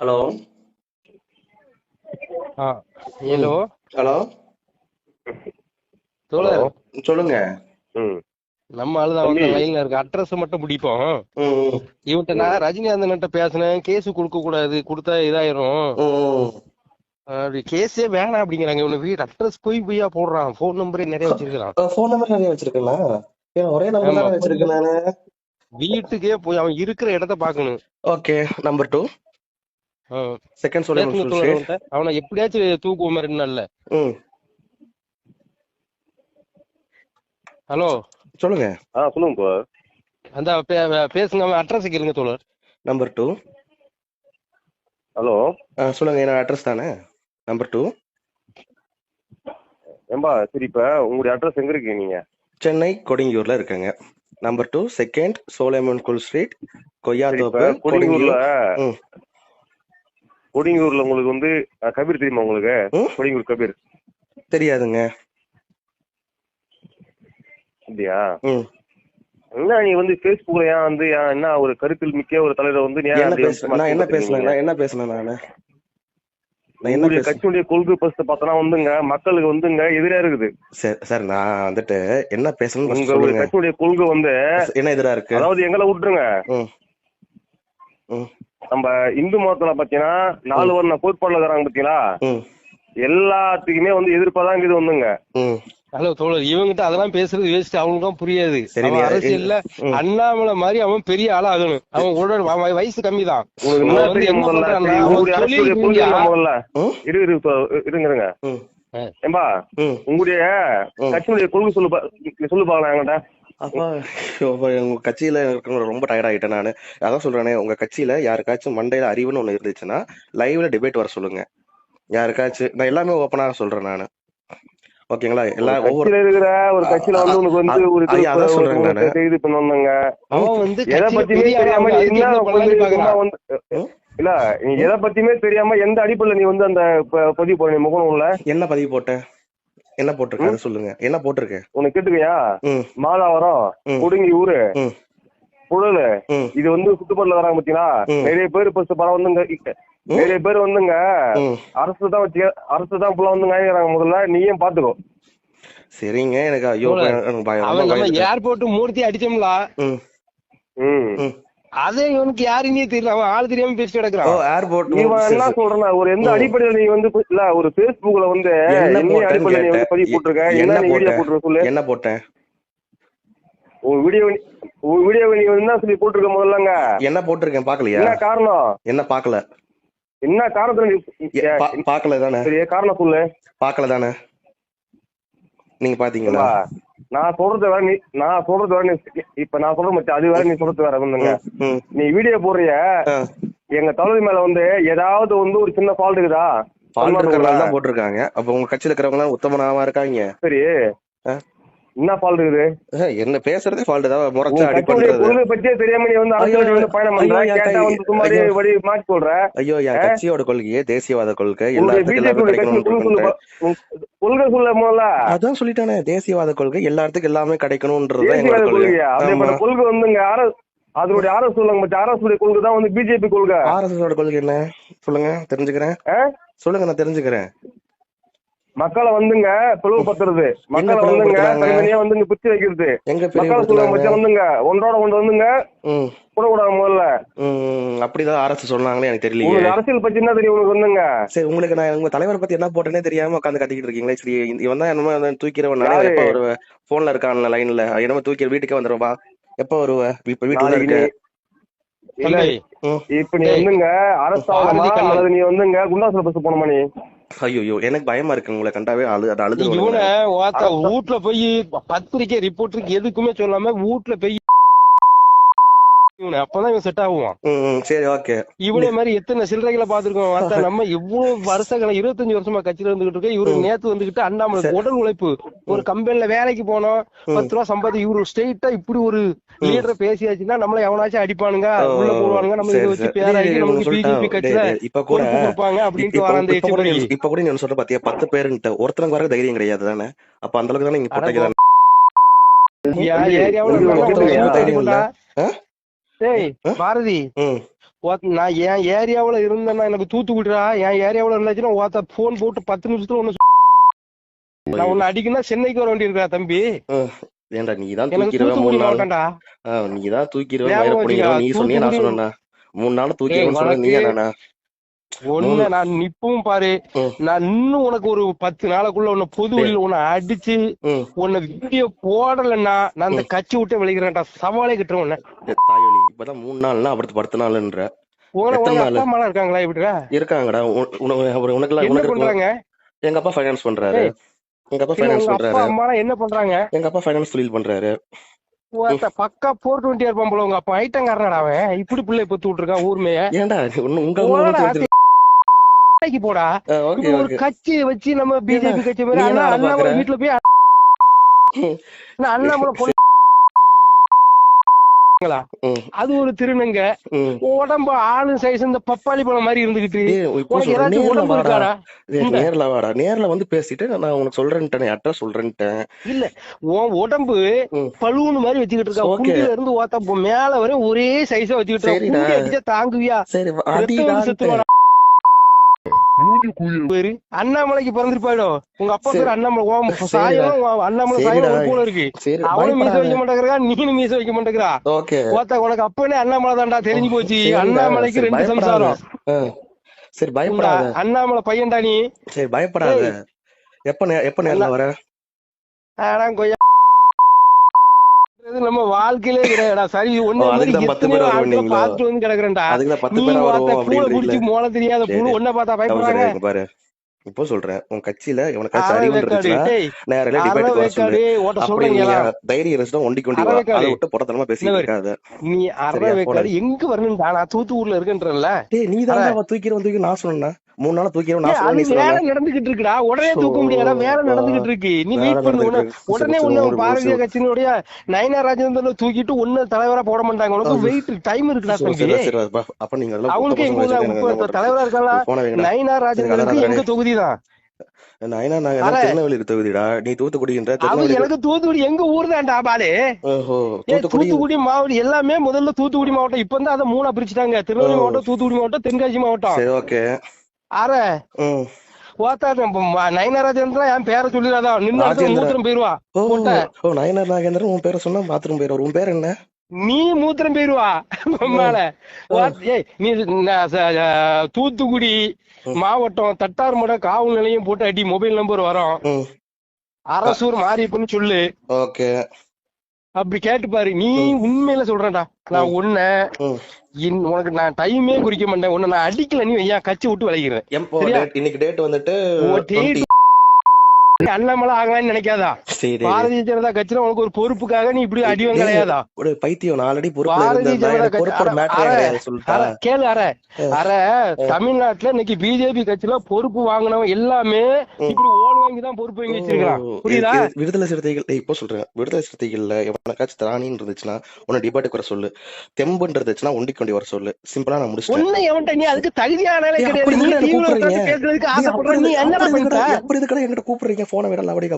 Hello. ஆ ம். Hello hello. Hello. தோழர். சொல்லுங்க. ம். நம்ம ஆளுதான் தம்பி. ஒருத்தன் லைன்ல இருக்கு, அட்ரஸ் மட்டும் பிடிப்போம். ம், ம், இவன்ட்ட நான் ரஜினிகாந்தன்ட்ட பேசினேன், கேஸ் கொடுக்க கூடாது, கொடுத்தா இதாயிரும், ம். அப்படி கேஸே வேணாம் அப்படிங்கிறாங்க. இவனு வீடு அட்ரஸ் பொய்யா போடுறான், ஃபோன் நம்பரே நிறைய வச்சிருக்கான். ஃபோன் நம்பர் நிறைய வச்சிருக்கேனா? ஏன் ஒரே நம்பர் ஆமா, தானே வச்சிருக்கேன் நானு. வீட்டுக்கே போய் அவன் இருக்கிற இடத்த பாக்கணும். ஓகே. நம்பர் 2 செகண்ட் சோலைமன் பேசுங்க ஃபுல் தோழர். ஸ்ட்ரீட். அவன்கிட்ட அவனை எப்படியாச்சும் தூக்குவோம் மாதிரி நல்ல. ம். ஹலோ. சொல்லுங்க. சொல்லுங்க போ. அந்த பேசுங்க, அவன் அட்ரஸ் கேளுங்க தோழர். நம்பர் 2. ஹலோ. சொல்லுங்க. என்னோட அட்ரஸ் தானே நம்பர் 2. ஏம்பா சரி, இப்ப உங்களுடைய அட்ரஸ் எங்க இருக்கீங்க நீங்க? சென்னை கொடுங்கியூர்ல இருக்கேங்க. நம்பர் 2 செகண்ட் சோலைமன் ஃபுல் ஸ்ட்ரீட், சரி, இப்ப கொய்யாத்தோப்பு, கொடிங்கூர்ல கொடுங்கியூர். ம். கொடிங்கூர்ல உங்களுக்கு வந்து கபீர் தெரியுமா உங்களுக்கு? ம். கொடிங்கூர் கபீர் தெரியாதுங்க. அப்படியா? ம். என்ன நீ வந்து பேஸ்புக்ல ஏன் வந்து என்ன ஒரு கருத்தில் மிக்க ஒரு தலைவர் வந்து ஏன் என்ன அப்படி வந்து பேசுறேன்? நான் என்ன பேசுனேன்? மாத்தி நான் என்ன பேசுனேன்? நானு நான் என்ன உங்களுடைய பேசுனேன்? கட்சியுடைய கொள்கை பஸ்ட் பார்த்தனா வந்துங்க மக்களுக்கு வந்துங்க எதிரா இருக்குது. சார் நான் வந்துட்டு என்ன பேசணும்னு first உங்க ஒரு சொல்லுங்க. கட்சியுடைய கொள்கை வந்து என்ன எதிரா இருக்கு? அதாவது எங்களை விட்டுருங்க. ம். ம். நம்ம இந்து மதத்துல பாத்தீங்கன்னா 4 வருஷம் கோட்பாடுல இருக்கிறாங்க பாத்தீங்களா, ம். எல்லாத்துக்குமே வந்து எதிர்ப்பாதான் இது வந்துங்க. ம். ஹலோ தோழர், இவங்கிட்ட அதெல்லாம் பேசுறது வேஸ்ட், அவங்களுக்கும் புரியாது. சரி, அவன் அரசியல்ல அண்ணாமலை மாதிரி அவன் பெரிய ஆளா ஆகணும். அவன் உடல் வயசு கம்மி தான். உங்களுக்கு என்ன தெரியும் முதல்ல? சரி, உங்களுடைய அரசுடைய கொள்கை என்ன முதல்ல? இருங்க. ம். ஏம்பா, ம். உங்களுடைய கட்சியுடைய கொள்கை சொல்லு பாக்கலாம் என்கிட்ட. அப்பா, உங்க கட்சியில இருக்கிறவங்க ரொம்ப டயர்ட் ஆகிட்டேன் நானு. அதான் சொல்றேனே, உங்க கட்சியில யாருக்காச்சும் மண்டையில அறிவுன்னு ஒண்ணு இருந்துச்சுன்னா லைவ்ல டிபேட் வர சொல்லுங்க. யாருக்காச்சும் நான் எல்லாமே ஓப்பனா சொல்றேன் நானு. ஓகேங்களா? எல்லா ஒவ்வொரு கட்சியில இருக்கிற ஒரு கட்சியில வந்து உனக்கு வந்து ஒரு அதான் சொல்றேன் நானு. இது பண்ணுவாங்க. அவன் வந்து எதை கட்சியில பத்தியுமே பெரிய ஆளா தெரியாம ஆகணும், என்ன அதுக்கு பண்ணலாம்னு பாக்குறான். ம்? இல்ல, நீ எதை பத்தியுமே தெரியாம எந்த அடிப்படையில நீ வந்து அந்த பதிவு போற முகநூல்ல என்ன பதிவு போட்டேன்? என்ன போட்டிருக்க? அதை சொல்லுங்க. என்ன போட்டிருக்கு? உனக்கு கேட்டுக்கையா? ம். மாதாவரம், ம். கொடுங்கி ஊரு, ம். புழல், ம். இது வந்து சுத்துப்பட்டுல வராங்க பாத்தீங்களா? ம். நிறைய பேர் இப்ப படம் வந்துங்க, நிறைய பேர் வந்துங்க ம். அரசு தான் ஃபுல்லா வந்து வாங்கிக்கிறாங்க. முதல்ல நீயும் பாத்துக்கோ. சரிங்க. எனக்கு ஐயோ தோழர், எனக்கு பயம், அவன் ரொம்ப நம்ம பயந்துட்டேன். ஏர்போர்ட் மூர்த்தி அடிச்சோம்ல, ம். ம். ம். அதே இவனுக்கு யாருன்னே தெரியல, அவன் ஆள் தெரியாம பேசி ஓ, கிடக்குறான். ஏர்போர்ட். இவன் என்ன சொல்றேன்னா, ஒரு எந்த அடிப்படையில நீ வந்து இல்ல ஒரு பேஸ்புக்ல வந்து என்ன என்ன போட்டேன்னு அடிப்படையில நீ வந்து கேட்டேன். பதிவு போட்டிருக்க? என்ன என்ன நீ வீடியோ போட்டேன்? போட்டிருக்க சொல்லு. என்ன போட்டேன்? உன் வீடியோ நீ என்ன சொல்லி போட்டிருக்க முதல்லங்க? என்ன போட்டிருக்கேன்? பாக்கலையா? என்ன காரணம்? என்ன பாக்கல? என்ன காரணத்துல நீ பாக்கல தானே? சரி, காரணம் சொல்லு. பாக்கல தானே? நீங்க பாத்தீங்களா? நான் சொல்றது வேற, நீ இப்ப நான் சொல்ற மச்சான், அது வேற, நீ சொல்றது வேற வந்துங்க. ம். நீ வீடியோ போடுறிய, எங்க தலைவர் மேல வந்து ஏதாவது வந்து ஒரு சின்ன ஃபால்ட் இருக்குதா? ஃபால்ட் இருக்கிறனால தான் போட்டிருக்காங்க. அப்ப உங்க கட்சியில இருக்கிறவங்க எல்லாம் உத்தமனாவா இருக்காங்க? சரி, என்ன ஃபால்ட் இருக்குது? என்ன பேசுறதே ஃபால்ட் தான். முறைச்சு அடி கட்சியுடைய பண்றது. கொள்கை பத்தியே தெரியாம நீ வந்து அரசியல் வந்து பயணம் பண்ற. கேட்டா வந்து சும்மாடி வழி மாற்றி சொல்ற. ஐயோ, என் கட்சியோட கொள்கையே தேசியவாத கொள்கை, உங்களுடைய எல்லாத்துக்கும் எல்லாமே பிஜேபி கட்சி கிடைக்கணும். கொள்கை சொல்ல முதல்ல. அதான் சொல்லிட்டானே, தேசியவாத கொள்கை எல்லாத்துக்கும் எல்லாமே கிடைக்கணும்ன்றதுதான் எங்களோட தேசியவாத கொள்கை. கொள்கையா? அப்படிப்பட்ட கொள்கை வந்துங்க அதனுடைய அரசு சொல்லுங்க மச்சான். அரசுடைய கொள்கை தான் வந்து பிஜேபி கொள்கை. ஆர்எஸ்எஸ் கொள்கை என்ன சொல்லுங்க, தெரிஞ்சுக்கிறேன். சொல்லுங்க, நான் தெரிஞ்சுக்கிறேன். மக்களை வந்துங்க பிளவுபடுத்துறது, மக்களை வந்துங்க தனித்தனியா வந்துங்க பிரிச்சு வைக்கிறது. எங்க மக்களை சொல்லுங்க மச்சான், வந்துங்க ஒன்றோட ஒன்று வந்துங்க கூடக்கூடாது முதல்ல. அப்படிதான் அரசு சொன்னாங்களே, எனக்கு தெரியல. உங்களுக்கு அரசியல் பத்தி என்ன தெரியும் உனக்கு வந்துங்க? சரி, உங்களுக்கு நான் உங்க தலைவரை பத்தி என்ன போட்டேனே தெரியாம உட்காந்து கட்டிக்கிட்டு இருக்கீங்களே. சரி, இவன் தான் என்னமோ தூக்கிறவன். எப்ப ஒரு போன்ல இருக்கான்ல லைன்ல, என்னமோ தூக்கி வீட்டுக்கே வந்துருவா. எப்ப வருவ? இப்ப வீட்டுல இருக்க. இல்ல, இப்ப நீ வந்துங்க அரசாங்கமா அல்லது நீ வந்துங்க குண்டாசுல பஸ் போனமா நீ? ஐயோ, எனக்கு பயமா இருக்கு உங்களை கண்டாவே. அழுது வீட்டுல போய் பத்திரிக்கை ரிப்போர்ட்டருக்கு எதுக்குமே சொல்லாம வீட்டுல போய் அப்பதான் இவன் செட் ஆகுவான். சரி, ஓகே. இவனே மாதிரி எத்தனை சில்லறைகளை பாத்துருக்கோம். நம்ம இவ்வளவு வருஷங்களை 25 வருஷமா கட்சியில இருந்துகிட்டு இருக்க. இவரு நேத்து வந்துகிட்டு அண்ணாமலை உடல் உழைப்பு, ஒரு கம்பெனில வேலைக்கு போனோம், 10 ரூபா சம்பாதி. இவரு ஸ்ட்ரெயிட்டா இப்படி ஒரு லீடர் பேசியாச்சுன்னா நம்மள எவனாச்சும் அடிப்பானுங்க, உள்ள போடுவானுங்க, நம்ம இதை வச்சு பேராகி நமக்கு பிஜேபி கட்சியில கொடுப்பாங்க அப்படின்ட்டு வர. அந்த இப்ப கூட நீங்க சொல்ற பாத்தியா, 10 பேருன்ட்டு ஒருத்தருக்கு வர தைரியம் கிடையாது தானே? அப்ப அந்த அளவுக்கு தானே நீங்க போட்டீங்க. ஏரியாவுல பாரதி, நான் என் ஏரியாவுல இருந்தேன்னா எனக்கு தூத்துக்குடிடா, என் ஏரியாவுல இருந்தாச்சுன்னா ஓத்த போன் போட்டு 10 நிமிஷத்துல ஒண்ணு நான் உன்னை அடிக்கணும்னா சென்னைக்கு வர வேண்டி இருக்கா தம்பி. ஏன்டா நீதான் எனக்கு தூக்கிடுவேன் 3 தூத்துக்குடி நாள். மாவட்டம்டா. நீதான் தூக்கிடுவேன் மயிர ஞாபகம் வச்சுக்கா, புடிங்கிடுவேன் நீ சொன்னியே நான் தூத்துக்குடி சொன்னேன்னா 3 நாள் தூக்கிடுவேன்னு சொன்னேன் நீ என்னண்ணா ஒண்ணு நான் இப்பவும் பாரு, நான் இன்னும் உனக்கு ஒரு 10 நாளைக்குள்ள உன்னை பொது வழியில உன்னை அடிச்சு உன்னை வீடியோ போடலன்னா நான் அந்த கட்சி விட்டு விளைக்கிறேன்டா, சவாலே கிட்டுறேன் உன்னை. தாயொலி இப்பதான் 3 நாள்னா அடுத்து 10 நாள்ன்ற உனக்கு அப்பா அம்மா இருக்காங்களா இப்படிடா? இருக்காங்கடா. உனக்கு என்ன பண்றாங்க? எங்க அப்பா ஃபைனான்ஸ் பண்றாரு. எங்க அப்பா ஃபைனான்ஸ் பண்றாரு. அம்மா என்ன பண்றாங்க? எங்க அப்பா ஃபைனான்ஸ் தொழில் பண்றாரு. பக்கா 420 இருப்பான் போல உங்க அப்பா. ஐட்டங்காரனடா அவன், இப்படி பிள்ளை பெத்து விட்டுருக்கான் ஊர்மைய. ஏன்டா உங்க போடா ஒரு கட்சி வச்சு நம்ம பிஜேபி கட்சி மாதிரி அண்ணாமலை வீட்டுல போய் அண்ணாமலை அது ஒரு திருநங்க உடம்பு ஆளு சைஸ் இந்த பப்பாளி பழம் மாதிரி இருந்துகிட்டு உடம்பு இருக்காடா. நேர்ல வாடா, நேர்ல வந்து பேசிட்டு நான் உனக்கு சொல்றேன்ட்டேன், அட்ரஸ் சொல்றேன்ட்டேன். இல்ல உன் உடம்பு பழுவுன்னு மாதிரி வச்சுக்கிட்டு இருக்கா. குண்டில இருந்து ஓத்த மேல வரை ஒரே சைஸா வச்சுக்கிட்டு அடிச்சா தாங்குவியா? அண்ணாமலைக்கு பிறந்திருப்பாடோ உங்க அப்பா பேரு அண்ணாமலை, சாயம் அண்ணாமலை சாயம் போல இருக்கு. அவனும் மீச வைக்க மாட்டேங்கிறா, நீனும் மீச வைக்க மாட்டேங்கிறா. ஓத்த உனக்கு அப்பனே அண்ணாமலை தான்டா, தெரிஞ்சு போச்சு. அண்ணாமலைக்கு 2 சம்சாரம். சரி பயப்படாத, அண்ணாமலை பையன்டா நீ. சரி பயப்படாத. எப்ப நேர்ல வர? கொய்யா நம்ம வாழ்க்கையிலே கிடையாடா. சரி ஒண்ணு பாத்துட்டு வந்து கிடக்குறேன்டா. புடிச்சு மோள தெரியாத புழு ஒன்ன பார்த்தா பயப்படுறாங்க பாரு. இப்போ சொல்றேன் உன் கட்சியில எவனுக்காச்சும் அறிவு இருந்துச்சுன்னா நேரல டிபேட் வர சொல்லு. அப்படி நீ தைரியம் இருந்துச்சுன்னா ஒண்டி கொண்டி வா, அதை விட்டு புறத்தனமா பேசிட்டு இருக்காத. நீ அறவேக்காடு எங்க வரணும்டா? நான் தூத்துக்குடியில இருக்கேன்றல. டேய் நீ தான் தூக்கிடுவேன் நான் சொன்னேன்னா 3 நாளா தூக்கிடுவேன் நான் சொன்னேன். வேலை நடந்துகிட்டு இருக்குடா, உடனே தூக்க முடியாதா? வேலை நடந்துகிட்டு இருக்கு, நீ வெயிட் பண்ணு. உடனே ஒண்ணு பாரதிய கட்சியினுடைய நயனா ராஜேந்திரன் தூக்கிட்டு ஒண்ணு தலைவரா போட மாட்டாங்க. உனக்கு வெயிட் டைம் இருக்குடா தம்பி. அப்ப நீங்க அவங்களுக்கு எங்க தலைவரா இருக்காங்களா? நயனா ராஜேந்திரனுக்கு எங்க தொகுதி தான் திருநெல்வேலி தொகுதிடா. நீ தூத்துக்குடின்ற எனக்கு தூத்துக்குடி எங்க ஊர் தான்டா பாலு. தூத்துக்குடி மாவட்டம் எல்லாமே முதல்ல தூத்துக்குடி மாவட்டம், இப்ப வந்து அதை 3ஆ பிரிச்சுட்டாங்க. திருநெல்வேலி மாவட்டம், தூத்துக்குடி மாவட்டம், தென்காசி மாவட்டம். நயனா ராஜேந்திரன் என் பேரை சொல்லிடாதான், நின்று மூத்திரம் போயிருவா. நயனா ராஜேந்திரன் உன் பேரை சொன்னா பாத்ரூம் போயிருவா. உன் பேர் என்ன? நீ மூத்திரம் போயிருவா மேல. நீ தூத்துக்குடி மாவட்டம் தட்டார்மட காவல் நிலையம் போட்டு அடி, மொபைல் நம்பர் வரும். அரசூர் மாரியப்பன்னு சொல்லு. அப்படி கேட்டு பாரு. நீ உண்மையில சொல்றேன்டா, நான் உனக்கு நான் டைமே குறிக்க மாட்டேன். உன்னை நான் அடிக்கல, நீ ஐயா கட்சி விட்டு விளைக்கிறேன். இன்னைக்கு டேட் வந்துட்டு அண்ணாமலை ஆகலான்னு நினைக்காதா? பாரதிய ஜனதா கட்சியில உனக்கு ஒரு பொறுப்புக்காக நீ இப்படி அடிவம் கிடையாதா? ஒரு பைத்தியம் ஆல்ரெடி பாரதிய ஜனதா கட்சி கேளு. அற தமிழ்நாட்டுல இன்னைக்கு பிஜேபி கட்சியில பொறுப்பு வாங்கினவன் எல்லாமே இப்படி ஓடு வாங்கிதான் பொறுப்பு வாங்கி வச்சிருக்கான். புரியுதா? விடுதலை சிறுத்தைகள் இப்போ சொல்றேன், விடுதலை சிறுத்தைகள்ல எவனக்காச்சும் திராணின்னு இருந்துச்சுன்னா உன்னை டிபேட்டுக்கு வர சொல்லு. தெம்புன்னு இருந்துச்சுன்னா ஒண்டி கொண்டு வர சொல்லு. சிம்பிளா நான் முடிச்சேன். ஒண்ணு எவன்ட்ட நீ அதுக்கு தகுதியானாலே கிடையாது. நீ டிவில பேசுறதுக்கு ஆசைப்படுற, நீ என்னடா பண்ற? அப்படி இதுக்கட என்கிட்ட கூப்பிடுறீங்க போன விடல அப்படியே